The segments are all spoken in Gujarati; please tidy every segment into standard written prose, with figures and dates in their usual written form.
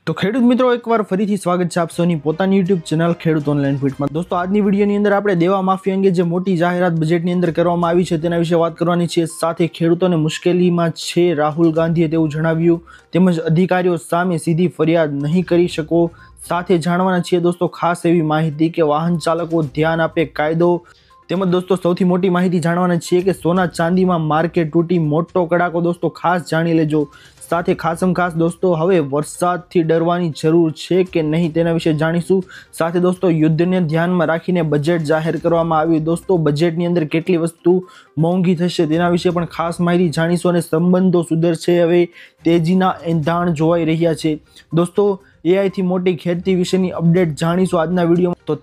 તો ખેડૂત મિત્રો એકવાર ફરીથી સ્વાગત છે આપ સૌની પોતાની YouTube ચેનલ ખેડૂત ઓનલાઈન ફીડમાં। દોસ્તો આજની વિડીયોની અંદર આપણે દેવા માફી અંગે જે મોટી જાહેરાત બજેટની અંદર કરવામાં આવી છે તેના વિશે વાત કરવાની છે। સાથે ખેડૂતોને મુશ્કેલીમાં છે રાહુલ ગાંધીએ તેવું જણાવ્યું, તેમજ અધિકારીઓ સામે સીધી ફરિયાદ નહીં કરી શકો। સાથે જાણવાના છીએ દોસ્તો ખાસ એવી માહિતી કે વાહન ચાલકો ધ્યાન આપે કાયદો। તેમજ દોસ્તો સૌથી મોટી માહિતી જાણવાના છીએ કે સોના ચાંદીમાં માર્કેટ તૂટી મોટો કડાકો। દોસ્તો ખાસ જાણી લેજો। સાથે ખાસમ ખાસ દોસ્તો હવે વરસાદથી ડરવાની જરૂર છે કે નહીં તેના વિશે જાણીશું। સાથે દોસ્તો યુદ્ધને ધ્યાનમાં રાખીને બજેટ જાહેર કરવામાં આવ્યું। દોસ્તો બજેટની અંદર કેટલી વસ્તુ મોંઘી થશે તેના વિશે પણ ખાસ માહિતી જાણીશું અને સંબંધો સુધરશે હવે તેજીના એંધાણ જોવાઈ રહ્યા છે। દોસ્તો AI થી મોટી ખેતી વિશેની અપડેટ જાણીશું આજના વિડીયોમાં। તો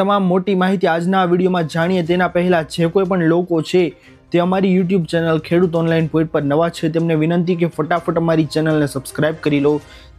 તમામ મોટી માહિતી આજના વિડીયોમાં જાણીએ તેના પહેલા જે કોઈ પણ લોકો છે તે અમારી YouTube ચેનલ ખેડૂત ઓનલાઈન પોઈન્ટ પર નવા છે તેમને વિનંતી કે ફટાફટ અમારી ચેનલને સબસ્ક્રાઇબ કરી લો,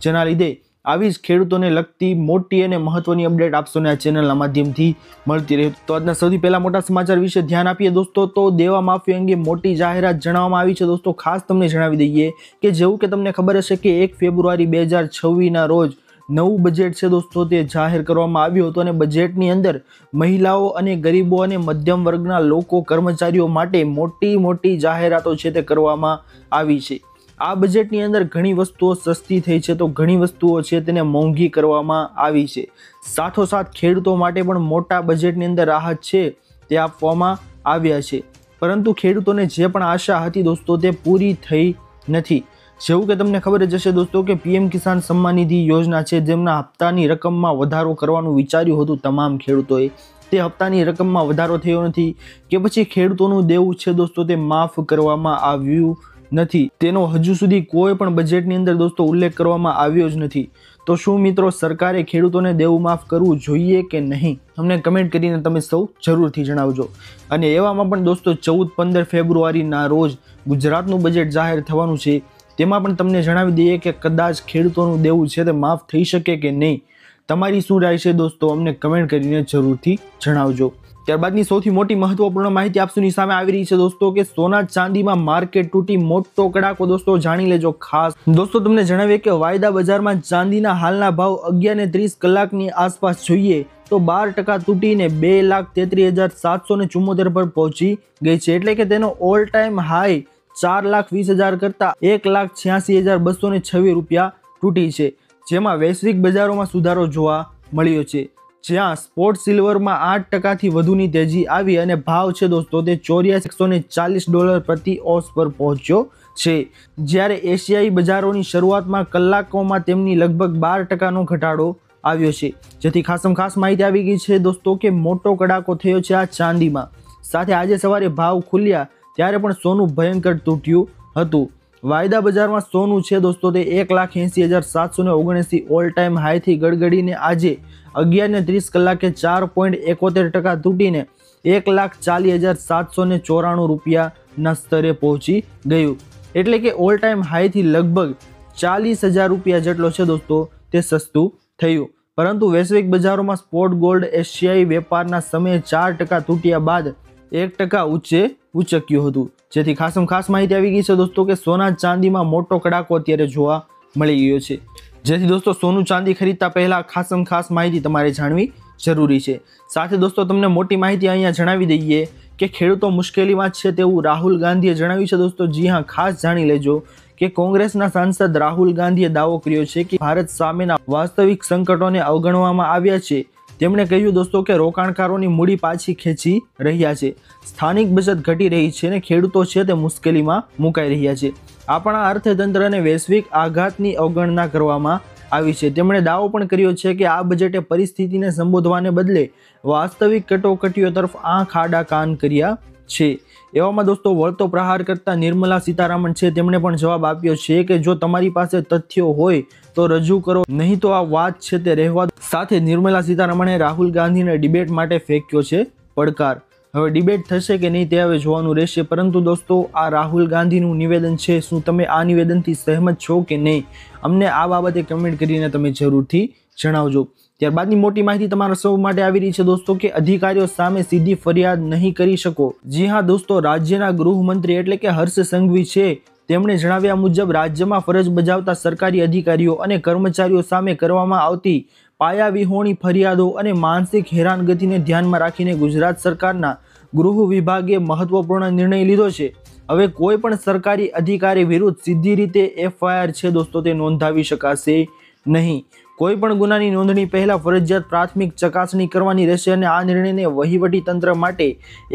જેના લીધે આવી જ ખેડૂતોને લગતી મોટી અને મહત્વની અપડેટ આપશોને આ ચેનલના માધ્યમથી મળતી રહે। તો આજના સૌથી પહેલા મોટા સમાચાર વિશે ધ્યાન આપીએ દોસ્તો। તો દેવા માફી અંગે મોટી જાહેરાત જણાવવામાં આવી છે દોસ્તો। ખાસ તમને જણાવી દઈએ કે જેવું કે તમને ખબર હશે કે 1 ફેબ્રુઆરી 2026ના રોજ નવું બજેટ છે દોસ્તો તે જાહેર કરવામાં આવ્યું હતું અને બજેટની અંદર મહિલાઓ અને ગરીબો અને મધ્યમ વર્ગના લોકો કર્મચારીઓ માટે મોટી જાહેરાતો છે તે કરવામાં આવી છે। આ બજેટની અંદર ઘણી વસ્તુઓ સસ્તી થઈ છે તો ઘણી વસ્તુઓ છે તેને મોંઘી કરવામાં આવી છે। સાથોસાથ ખેડૂતો માટે પણ મોટા બજેટની અંદર રાહત છે તે આપવામાં આવ્યા છે, પરંતુ ખેડૂતોને જે પણ આશા હતી દોસ્તો તે પૂરી થઈ નથી। જેવું કે તમને ખબર જ હશે દોસ્તો કે PM કિસાન સન્માન નિધિ યોજના છે જેમના હપ્તાની રકમમાં વધારો કરવાનું વિચાર્યું હતું તમામ ખેડૂતોએ, તે હપ્તાની રકમમાં વધારો થયો નથી કે પછી ખેડૂતોનું દેવું છે દોસ્તો તે માફ કરવામાં આવ્યું નથી, તેનો હજુ સુધી કોઈ પણ બજેટની અંદર દોસ્તો ઉલ્લેખ કરવામાં આવ્યો જ નથી। તો શું મિત્રો સરકારે ખેડૂતોને દેવું માફ કરવું જોઈએ કે નહીં? અમને કમેન્ટ કરીને તમે સૌ જરૂરથી જણાવજો। અને એવામાં પણ દોસ્તો 14-15 ફેબ્રુઆરીના રોજ ગુજરાતનું બજેટ જાહેર થવાનું છે, તેમાં પણ તમને જણાવી દઈએ કે કદાચ ખેડૂતોનું દેવું છે તે માફ થઈ શકે કે નહીં। તમારી શું રાય છે દોસ્તો અમને કમેન્ટ કરીને જરૂરથી જણાવજો। ત્યારબાદની સૌથી મોટી મહત્વપૂર્ણ માહિતી આપ સૌની સામે આવી રહી છે દોસ્તો કે સોના ચાંદીમાં માર્કેટ તૂટી મોટો કડાકો। દોસ્તો જાણી લેજો ખાસ। દોસ્તો તમને જણાવીએ કે વાયદા બજારમાં ચાંદીના હાલના ભાવ 11:30 કલાકની આસપાસ જોઈએ તો 12% તૂટીને 2,33,774 પર પહોંચી ગઈ છે, એટલે કે તેનો ઓલ ટાઈમ હાઈ 4,20,000 કરતા 1,86,226 રૂપિયા તૂટી છે, જેમાં વૈશ્વિક બજારોમાં સુધારો જોવા મળ્યો છે, જ્યાં સ્પોટ સિલ્વરમાં 8%થી વધુની તેજી આવી અને ભાવ છે દોસ્તો તે $84,140 પ્રતિ ઓન્સ પર પહોંચ્યો છે। જ્યારે એશિયાઈ બજારોની શરૂઆતમાં કલાકોમાં તેમની લગભગ 12%નો ઘટાડો આવ્યો છે, જેથી ખાસ માહિતી આવી ગઈ છે દોસ્તો કે મોટો કડાકો થયો છે આ ચાંદીમાં। સાથે આજે સવારે ભાવ ખુલ્યા ત્યારે પણ સોનું ભયંકર તૂટ્યું હતું। વાયદા બજારમાં સોનું છે દોસ્તો તે 1,80,779 ઓલ ટાઈમ હાઈથી ગડગડીને આજે 11:30 કલાકે 4.71% તૂટીને 1,40,794 રૂપિયાના સ્તરે પહોંચી ગયું, એટલે કે ઓલ ટાઈમ હાઈથી લગભગ 40,000 રૂપિયા જેટલો છે દોસ્તો તે સસ્તું થયું। પરંતુ વૈશ્વિક બજારોમાં સ્પોટ ગોલ્ડ એશિયાઈ વેપારના સમયે 4% તૂટ્યા બાદ 1% ઊંચે ઉચક્યું હતું, જેથી ખાસ માહિતી આવી ગઈ છે દોસ્તો કે સોના ચાંદીમાં મોટો કડાકો અત્યારે જોવા મળી ગયો છે, જેથી દોસ્તો સોનું ચાંદી ખરીદતા પહેલા ખાસ માહિતી તમારે જાણવી જરૂરી છે। સાથે દોસ્તો તમને મોટી માહિતી અહીંયા જણાવી દઈએ કે ખેડૂતો મુશ્કેલીમાં છે તેવું રાહુલ ગાંધીએ જણાવ્યું છે દોસ્તો। જી હા, ખાસ જાણી લેજો કે કોંગ્રેસના સાંસદ રાહુલ ગાંધીએ દાવો કર્યો છે કે ભારત સામેના વાસ્તવિક સંકટોને અવગણવામાં આવ્યા છે। તેમણે કહ્યું દોસ્તો કે રોકાણકારોની મૂડી પાછી ખેંચી રહ્યા છે, સ્થાનિક બચત ઘટી રહી છે અને ખેડૂતો છે તે મુશ્કેલીમાં મુકાઈ રહ્યા છે। આપણા અર્થતંત્ર અને વૈશ્વિક આઘાતની અવગણના કરવામાં આવી છે। તેમણે દાવો પણ કર્યો છે કે આ બજેટે પરિસ્થિતિને સંબોધવાને બદલે વાસ્તવિક કટોકટીઓ તરફ આંખ આડા કાન કર્યા છે। એવામાં દોસ્તો વળતો પ્રહાર કરતા નિર્મલા સીતારામન છે તેમણે પણ જવાબ આપ્યો છે કે જો તમારી પાસે તથ્યો હોય તો રજૂ કરો, નહીં તો આ વાત છે તે રહેવા દો। સાથે નિર્મલા સીતારામણે રાહુલ ગાંધીને ડિબેટ માટે ફેંક્યો છે પડકાર। હવે ડિબેટ થશે કે નહીં તે હવે જોવાનું રહેશે, પરંતુ દોસ્તો આ રાહુલ ગાંધીનું નિવેદન છે, શું તમે આ નિવેદનથી સહેમત છો કે નહીં? અમને આ બાબતે કમેન્ટ કરીને તમે જરૂરથી જણાવજો। ત્યારબાદની મોટી માહિતી તમારા સૌ માટે આવી રહી છે દોસ્તો કે અધિકારીઓ સામે સીધી ફરિયાદ નહીં કરી શકો। જી હા દોસ્તો, રાજ્યના ગૃહમંત્રી એટલે કે હર્ષ સંઘવી છે તેમણે જણાવ્યા મુજબ રાજ્યમાં ફરજ બજાવતા સરકારી અધિકારીઓ અને કર્મચારીઓ સામે કરવામાં આવતી પાયાવિહોણી ફરિયાદો અને માનસિક હેરાનગતિને ધ્યાનમાં રાખીને ગુજરાત સરકારના ગૃહ વિભાગે મહત્વપૂર્ણ નિર્ણય લીધો છે। હવે કોઈ પણ સરકારી અધિકારી વિરુદ્ધ સીધી રીતે FIR છે દોસ્તો તે નોંધાવી શકાશે નહીં। કોઈ પણ ગુનાની નોંધણી પહેલા ફરજિયાત પ્રાથમિક ચકાસણી કરવાની રહેશે અને આ નિર્ણયને વહીવટી તંત્ર માટે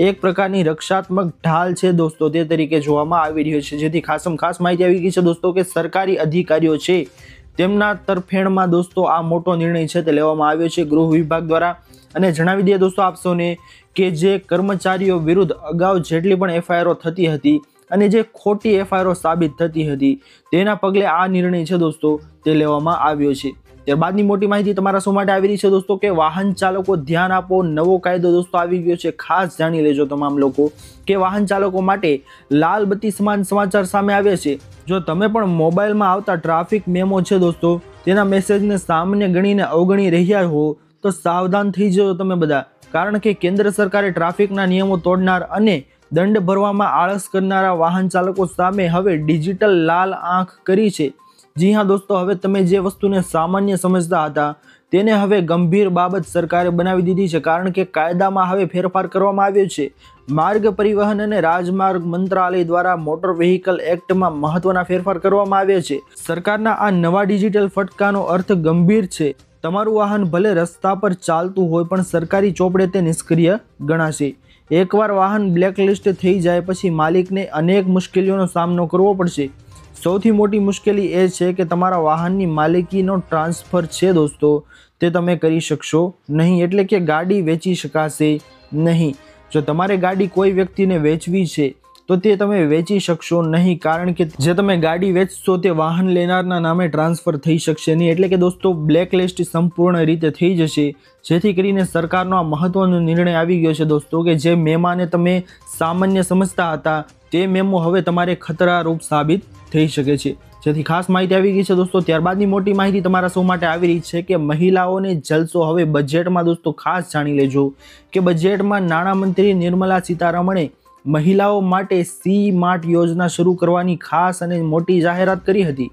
એક પ્રકારની રક્ષાત્મક ઢાલ છે દોસ્તો તે તરીકે જોવામાં આવી રહ્યો છે। જેથી ખાસ માહિતી આવી ગઈ છે દોસ્તો કે સરકારી અધિકારીઓ છે તેમના તરફેણમાં દોસ્તો આ મોટો નિર્ણય છે તે લેવામાં આવ્યો છે ગૃહ વિભાગ દ્વારા। અને જણાવી દઈએ દોસ્તો આપ સૌને કે જે કર્મચારીઓ વિરુદ્ધ અગાઉ જેટલી પણ FIRઓ થતી હતી અને જે ખોટી FIRઓ સાબિત થતી હતી તેના પગલે આ નિર્ણય છે દોસ્તો તે લેવામાં આવ્યો છે। ત્યારબાદની મોટી માહિતી તમારા સૌ માટે આવી રહી છે દોસ્તો કે વાહન ચાલકો ધ્યાન આપો, નવો કાયદો દોસ્તો આવી ગયો છે। ખાસ જાણી લેજો તમામ લોકો કે વાહન ચાલકો માટે લાલ બત્તી સમાન સમાચાર સામે આવ્યા છે। જો તમે પણ મોબાઈલમાં આવતા ટ્રાફિક મેમો છે દોસ્તો તેના મેસેજને સામાન્ય ગણીને અવગણી રહ્યા હો તો સાવધાન થઈ જજો તમે બધા, કારણ કે કેન્દ્ર સરકારે ટ્રાફિકના નિયમો તોડનાર અને દંડ ભરવામાં આળસ કરનારા વાહન ચાલકો સામે હવે ડિજિટલ લાલ આંખ કરી છે। જી હા દોસ્તો, હવે તમે જે વસ્તુને સામાન્ય સમજતા હતા તેને હવે ગંભીર બાબત સરકારે બનાવી દીધી છે, કારણ કે કાયદામાં હવે ફેરફાર કરવામાં આવ્યો છે। માર્ગ પરિવહન અને રાજમાર્ગ મંત્રાલય દ્વારા મોટર વ્હીકલ એક્ટમાં મહત્વના ફેરફાર કરવામાં આવ્યા છે। સરકારના આ નવા ડિજિટલ ફટકાનો અર્થ ગંભીર છે। તમારું વાહન ભલે રસ્તા પર ચાલતું હોય પણ સરકારી ચોપડે તે નિષ્ક્રિય ગણાશે। એકવાર વાહન બ્લેકલિસ્ટ થઈ જાય પછી માલિકને અનેક મુશ્કેલીઓનો સામનો કરવો પડશે। સૌથી મોટી મુશ્કેલી એ છે કે તમારા વાહનની માલિકીનો ટ્રાન્સફર છે દોસ્તો તે તમે કરી શકશો નહીં, એટલે કે ગાડી વેચી શકાશે નહીં। જો તમારે ગાડી કોઈ વ્યક્તિને વેચવી છે તો તે તમે વેચી શકશો નહીં, કારણ કે જે તમે ગાડી વેચશો તે વાહન લેનારના નામે ટ્રાન્સફર થઈ શકશે નહીં। એટલે કે દોસ્તો બ્લેકલિસ્ટ સંપૂર્ણ રીતે થઈ જશે, જેથી કરીને સરકારનો આ મહત્વનો નિર્ણય આવી ગયો છે દોસ્તો કે જે મેમાને તમે સામાન્ય સમજતા હતા તે મેમો હવે તમારે ખતરારૂપ સાબિત થઈ શકે છે। જેથી ખાસ માહિતી આવી ગઈ છે દોસ્તો। ત્યારબાદની મોટી માહિતી તમારા સૌ માટે આવી રહી છે કે મહિલાઓને જલસો હવે બજેટમાં દોસ્તો ખાસ જાણી લેજો કે બજેટમાં નાણામંત્રી નિર્મલા સીતારમણે મહિલાઓ માટે C-Mart યોજના શરૂ કરવાની ખાસ અને મોટી જાહેરાત કરી હતી।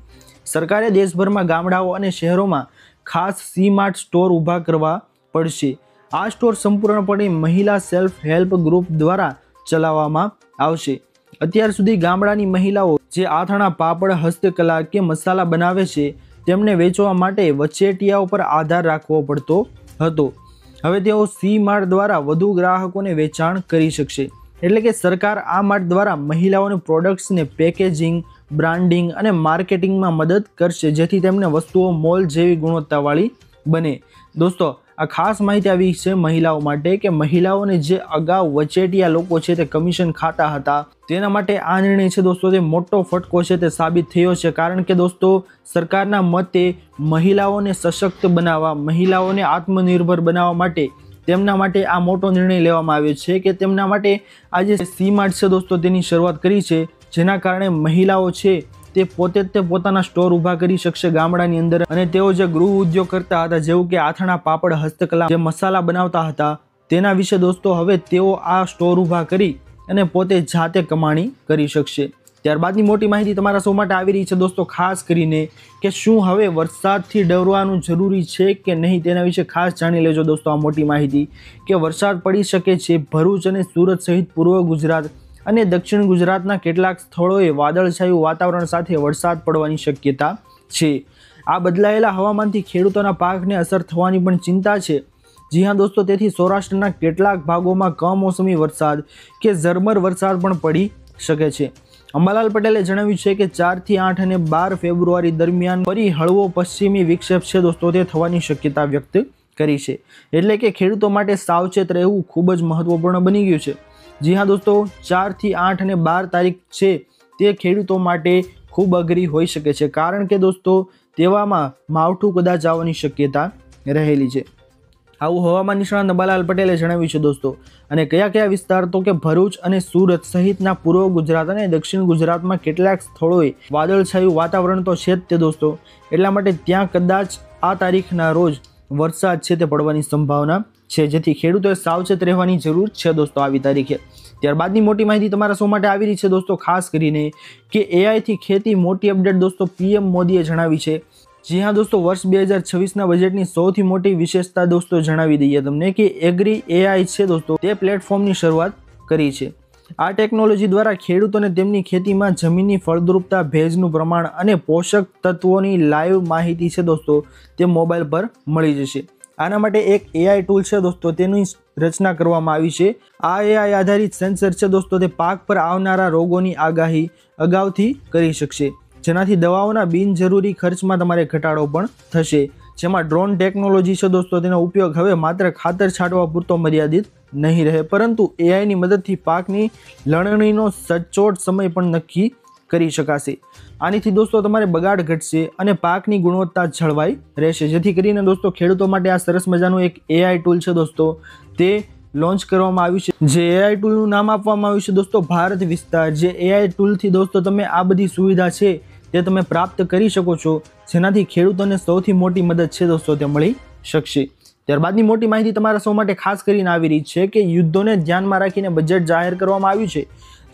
સરકારે દેશભરમાં ગામડાઓ અને શહેરોમાં ખાસ C-Mart સ્ટોર ઊભા કરવા પડશે। આ સ્ટોર સંપૂર્ણપણે મહિલા સેલ્ફ હેલ્પ ગ્રુપ દ્વારા ચલાવવામાં આવશે। અત્યાર સુધી ગામડાની મહિલાઓ જે આથાણા, પાપડ, હસ્તકલા કે મસાલા બનાવે છે તેમને વેચવા માટે વચેટિયાઓ પર આધાર રાખવો પડતો હતો। હવે તેઓ C-Mart દ્વારા વધુ ગ્રાહકોને વેચાણ કરી શકશે। એટલે કે સરકાર આ માર્ટ દ્વારા મહિલાઓને પ્રોડક્ટ્સને પેકેજિંગ, બ્રાન્ડિંગ અને માર્કેટિંગમાં મદદ કરશે, જેથી તેમને વસ્તુઓ મોલ જેવી ગુણવત્તાવાળી બને। દોસ્તો આ ખાસ માહિતી આવી છે મહિલાઓ માટે કે મહિલાઓને જે અગાઉ વચેટિયા લોકો છે તે કમિશન ખાતા હતા તેના માટે આ નિર્ણય છે દોસ્તો તે મોટો ફટકો છે તે સાબિત થયો છે। કારણ કે દોસ્તો સરકારના મતે મહિલાઓને સશક્ત બનાવવા, મહિલાઓને આત્મનિર્ભર બનાવવા માટે તેમના માટે આ મોટો નિર્ણય લેવામાં આવ્યો છે કે તેમના માટે આ જે C-Mart છે દોસ્તો તેની શરૂઆત કરી છે, જેના કારણે મહિલાઓ છે તે પોતે જ પોતાના સ્ટોર ઊભા કરી શકશે ગામડાની અંદર। અને તેઓ જે ગૃહ ઉદ્યોગ કરતા હતા જેવું કે આથાણા, પાપડ, હસ્તકલા, જે મસાલા બનાવતા હતા તેના વિશે દોસ્તો હવે તેઓ આ સ્ટોર ઊભા કરી અને પોતે જાતે કમાણી કરી શકશે। ત્યારબાદની મોટી માહિતી તમારા સૌ માટે આવી રહી છે દોસ્તો, ખાસ કરીને કે શું હવે વરસાદથી ડરવાનું જરૂરી છે કે નહીં તેના વિશે ખાસ જાણી લેજો દોસ્તો। આ મોટી માહિતી કે વરસાદ પડી શકે છે। ભરૂચ અને સુરત સહિત પૂર્વ ગુજરાત અને દક્ષિણ ગુજરાતના કેટલાક સ્થળોએ વાદળછાયું વાતાવરણ સાથે વરસાદ પડવાની શક્યતા છે। આ બદલાયેલા હવામાનથી ખેડૂતોના પાકને અસર થવાની પણ ચિંતા છે। જી હા દોસ્તો, તેથી સૌરાષ્ટ્રના કેટલાક ભાગોમાં કમોસમી વરસાદ કે ઝરમર વરસાદ પણ પડી શકે છે। અંબાલાલ પટેલે જણાવ્યું છે કે 4 થી 8 અને 12 ફેબ્રુઆરી દરમિયાન ફરી હળવો પશ્ચિમી વિક્ષેપ છે દોસ્તો તે થવાની શક્યતા વ્યક્ત કરી છે। એટલે કે ખેડૂતો માટે સાવચેત રહેવું ખૂબ જ મહત્વપૂર્ણ બની ગયું છે। જી હા દોસ્તો, 4 થી 8 અને 12 તારીખ છે તે ખેડૂતો માટે ખૂબ અઘરી હોઈ શકે છે, કારણ કે દોસ્તો તેવામાં માવઠું કદાચ આવવાની શક્યતા રહેલી છે। આવું હવામાન નિષ્ણાત અંબાલાલ પટેલે જણાવ્યું છે દોસ્તો। અને કયા કયા વિસ્તાર તો કે ભરૂચ અને સુરત સહિતના પૂર્વ ગુજરાત અને દક્ષિણ ગુજરાતમાં કેટલાક સ્થળોએ વાદળછાયું વાતાવરણ તો છે જ તે દોસ્તો, એટલા માટે ત્યાં કદાચ આ તારીખના રોજ વરસાદ છે તે પડવાની સંભાવના છે, જેથી ખેડૂતોએ સાવચેત રહેવાની જરૂર છે દોસ્તો આવી તારીખે। ત્યારબાદની મોટી માહિતી તમારા સૌ માટે આવી રહી છે દોસ્તો, ખાસ કરીને કે AI થી ખેતી મોટી અપડેટ દોસ્તો PM મોદીએ જણાવી છે. જી હા દોસ્તો, વર્ષ 2026ના બજેટની સૌથી મોટી વિશેષતા દોસ્તો જણાવી દઈએ તમને કે એગ્રી AI છે દોસ્તો, તે પ્લેટફોર્મની શરૂઆત કરી છે. આ ટેકનોલોજી દ્વારા ખેડૂતોને તેમની ખેતીમાં જમીનની ફળદ્રુપતા, ભેજનું પ્રમાણ અને પોષક તત્વોની લાઈવ માહિતી છે દોસ્તો, તે મોબાઈલ પર મળી જશે. આના માટે એક AI ટૂલ છે દોસ્તો, તેની રચના કરવામાં આવી છે. આ AI આધારિત સેન્સર છે દોસ્તો, તે પાક પર આવનારા રોગોની આગાહી અગાઉથી કરી શકશે, જેનાથી દવાઓના બિનજરૂરી ખર્ચમાં તમારે ઘટાડો પણ થશે. જેમાં ડ્રોન ટેકનોલોજી છે દોસ્તો, તેનો ઉપયોગ હવે માત્ર ખાતર છાંટવા પૂરતો મર્યાદિત નહીં રહે, પરંતુ AIની મદદથી પાકની લણણીનો સચોટ સમય પણ નક્કી કરી શકાશે. આનીથી દોસ્તો તમારે બગાડ ઘટશે અને પાકની ગુણવત્તા જળવાઈ રહેશે. જેથી કરીને દોસ્તો ખેડૂતો માટે આ સરસ મજાનું એક AI ટૂલ છે દોસ્તો, તે લોન્ચ કરવામાં આવ્યું છે. જે AI ટૂલનું નામ આપવામાં આવ્યું છે દોસ્તો ભારત વિસ્તાર. જે AI ટૂલથી દોસ્તો તમે આ બધી સુવિધા છે તે તમે પ્રાપ્ત કરી શકો છો, જેનાથી ખેડૂતોને સૌથી મોટી મદદ છે દોસ્તો તે મળી શકશે. ત્યારબાદની મોટી માહિતી તમારા સૌ માટે ખાસ કરીને આવી રહી છે કે યુદ્ધોને ધ્યાનમાં રાખીને બજેટ જાહેર કરવામાં આવ્યું છે.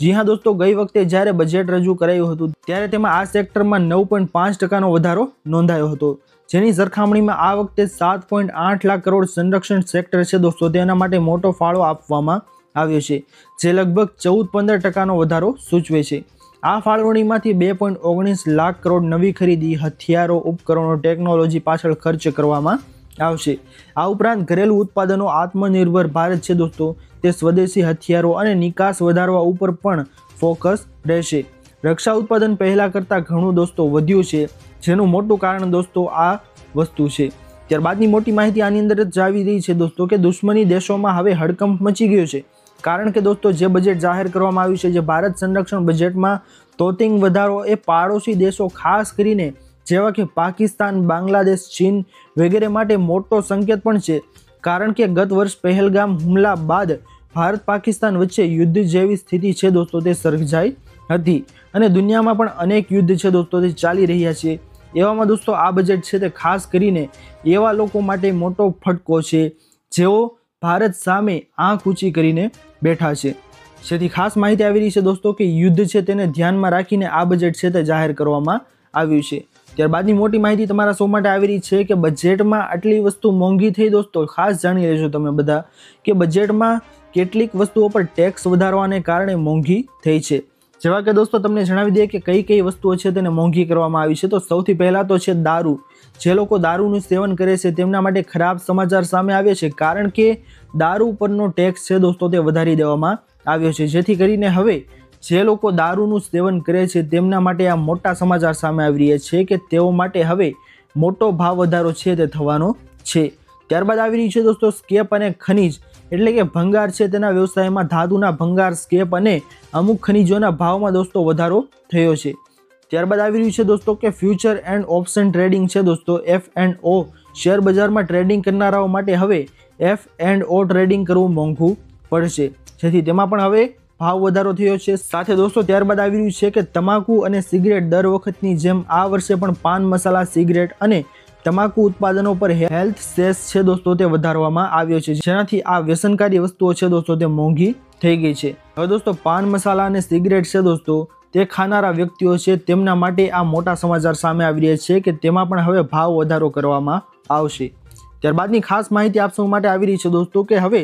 જી હા દોસ્તો, ગઈ વખતે જ્યારે બજેટ રજૂ કરાયું હતું ત્યારે તેમાં આ સેક્ટરમાં 9.5% વધારો નોંધાયો હતો, જેની સરખામણીમાં આ વખતે 7.8 લાખ કરોડ સંરક્ષણ સેક્ટર છે દોસ્તો, તેના માટે મોટો ફાળો આપવામાં આવ્યો છે, જે લગભગ 14-15% વધારો સૂચવે છે. આ ફાળવણીમાંથી 2.19 લાખ કરોડ નવી ખરીદી, હથિયારો, ઉપકરણો, ટેકનોલોજી પાછળ ખર્ચ કરવામાં આવશે. આ ઉપરાંત ઘરેલું ઉત્પાદનો, આત્મનિર્ભર ભારત છે દોસ્તો, તે સ્વદેશી હથિયારો અને નિકાસ વધારવા ઉપર પણ ફોકસ રહેશે. રક્ષા ઉત્પાદન પહેલા કરતાં ઘણું દોસ્તો વધ્યું છે, જેનું મોટું કારણ દોસ્તો આ વસ્તુ છે. ત્યારબાદની મોટી માહિતી આની અંદર જ આવી રહી છે દોસ્તો કે દુશ્મની દેશોમાં હવે હડકંપ મચી ગયો છે. કારણ કે દોસ્તો જે બજેટ જાહેર કરવામાં આવ્યું છે, જે ભારત સંરક્ષણ બજેટમાં તોતિંગ વધારો એ પાડોશી દેશો ખાસ કરીને જેવા કે પાકિસ્તાન, બાંગ્લાદેશ, ચીન વગેરે માટે મોટો સંકેત પણ છે. કારણ કે ગત વર્ષ પહેલગામ હુમલા બાદ ભારત પાકિસ્તાન વચ્ચે યુદ્ધ જેવી સ્થિતિ છે દોસ્તો, તે સર્જાઈ હતી અને દુનિયામાં પણ અનેક યુદ્ધ છે દોસ્તો, તે ચાલી રહ્યા છે. એવામાં દોસ્તો આ બજેટ છે તે ખાસ કરીને એવા લોકો માટે મોટો ફટકો છે જેઓ ભારત સામે આંખ ઊંચી કરીને બેઠા છે. જેથી ખાસ માહિતી આવી રહી છે દોસ્તો કે યુદ્ધ છે તેને ધ્યાનમાં રાખીને આ બજેટ છે તે જાહેર કરવામાં આવ્યું છે. ત્યારબાદની મોટી માહિતી તમારા સૌ માટે આવી રહી છે કે બજેટમાં આટલી વસ્તુ મોંઘી થઈ દોસ્તો, ખાસ જાણી લેજો તમે બધા કે બજેટમાં કેટલીક વસ્તુઓ પર ટેક્સ વધારવાને કારણે મોંઘી થઈ છે. જેવા કે દોસ્તો તમને જણાવી દઈએ કે કઈ કઈ વસ્તુઓ છે તેને મોંઘી કરવામાં આવી છે. તો સૌથી પહેલાં તો છે દારૂ. જે લોકો દારૂનું સેવન કરે છે તેમના માટે ખરાબ સમાચાર સામે આવે છે, કારણ કે દારૂ પરનો ટેક્સ છે દોસ્તો તે વધારી દેવામાં આવ્યો છે. જેથી કરીને હવે જે લોકો દારૂનું સેવન કરે છે તેમના માટે આ મોટા સમાચાર સામે આવી રહ્યા છે કે તેઓ માટે હવે મોટો ભાવ વધારો છે તે થવાનો છે. ત્યારબાદ આવી રહ્યું છે દોસ્તો સ્કેપ અને ખનીજ, એટલે કે ભંગાર છે તેના વ્યવસાયમાં ધાતુના ભંગાર, સ્કેપ અને અમુક ખનીજોના ભાવમાં દોસ્તો વધારો થયો છે. ત્યારબાદ આવી રહ્યું છે દોસ્તો કે ફ્યુચર એન્ડ ઓપ્શન ટ્રેડિંગ છે દોસ્તો, F&O. શેર બજારમાં ટ્રેડિંગ કરનારાઓ માટે હવે F&O ટ્રેડિંગ કરવું મોંઘું પડશે, જેથી તેમાં પણ હવે ભાવ વધારો થયો છે. સાથે દોસ્તો ત્યારબાદ આવી રહ્યું છે કે તમાકુ અને સિગરેટ. દર વખતની જેમ આ વર્ષે પણ પાન મસાલા, સિગરેટ અને તમાકુ ઉત્પાદનો પર હેલ્થ સેસ છે દોસ્તો તે વધારવામાં આવ્યો છે, જેનાથી આ વ્યસનકારી વસ્તુઓ છે દોસ્તો તે મોંઘી થઈ ગઈ છે. હવે દોસ્તો પાન મસાલા અને સિગરેટ છે દોસ્તો તે ખાનારા વ્યક્તિઓ છે તેમના માટે આ મોટા સમાચાર સામે આવી રહ્યા છે કે તેમાં પણ હવે ભાવ વધારો કરવામાં આવશે. ત્યારબાદની ખાસ માહિતી આપ સૌ માટે આવી રહી છે દોસ્તો કે હવે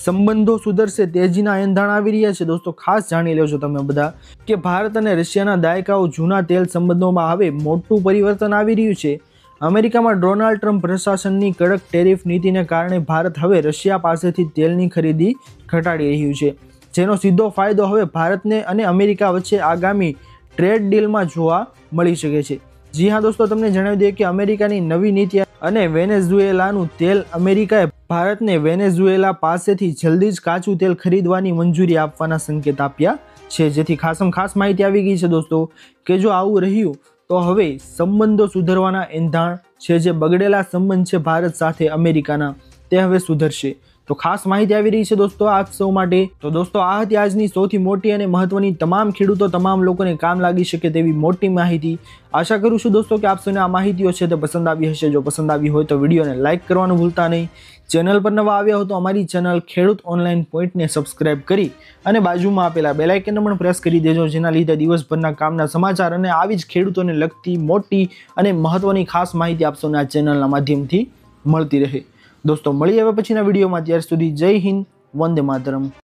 સંબંધો સુધરશે, તેજીના એંધાણ આવી રહ્યા છે દોસ્તો. ખાસ જાણી લેજો તમે બધા કે ભારત અને રશિયાના દાયકાઓ જૂના તેલ સંબંધોમાં હવે મોટું પરિવર્તન આવી રહ્યું છે. અમેરિકામાં ડોનાલ્ડ ટ્રમ્પ પ્રશાસનની કડક ટેરિફ નીતિને કારણે ભારત હવે રશિયા પાસેથી તેલની ખરીદી ઘટાડી રહ્યું છે, જેનો સીધો ફાયદો હવે ભારતને અને અમેરિકા વચ્ચે આગામી ટ્રેડ ડીલમાં જોવા મળી શકે છે. જી હા દોસ્તો, તમને જણાવી દઈએ કે અમેરિકાની નવી નીતિ અને વેનેઝુએલાનું તેલ, અમેરિકાએ ભારતને વેનેઝુએલા પાસેથી જલ્દી જ કાચું તેલ ખરીદવાની મંજૂરી આપવાના સંકેત આપ્યા છે. જેથી ખાસ માહિતી આવી ગઈ છે દોસ્તો કે જો આવું રહ્યું તો હવે સંબંધો સુધરવાના એંધાણ છે. જે બગડેલા સંબંધ છે ભારત સાથે અમેરિકાના તે હવે સુધરશે. તો ખાસ માહિતી આવી રહી છે દોસ્તો આપ સૌ માટે. તો દોસ્તો આ હતી આજની સૌથી મોટી અને મહત્વની તમામ ખેડૂતો તમામ લોકોને કામ લાગી શકે તેવી મોટી માહિતી. આશા કરું છું દોસ્તો કે આપ સૌને આ માહિતીઓ છે તે પસંદ આવી હશે. જો પસંદ આવી હોય તો વિડીયોને લાઇક કરવાનું ભૂલતા નહીં. ચેનલ પર નવા આવ્યા હો તો અમારી ચેનલ ખેડૂત ઓનલાઈન પોઈન્ટને સબસ્ક્રાઇબ કરી અને બાજુમાં આપેલા બેલ આઇકનને પણ પ્રેસ કરી દેજો, જેના લીધે દિવસભરના કામના સમાચાર અને આવી જ ખેડૂતોને લગતી મોટી અને મહત્વની ખાસ માહિતી આપ સૌને આ ચેનલના માધ્યમથી મળતી રહે. દોસ્તો મળીએ હવે પછીના વિડીયોમાં. ત્યાર સુધી જય હિન્દ, વંદે માતરમ.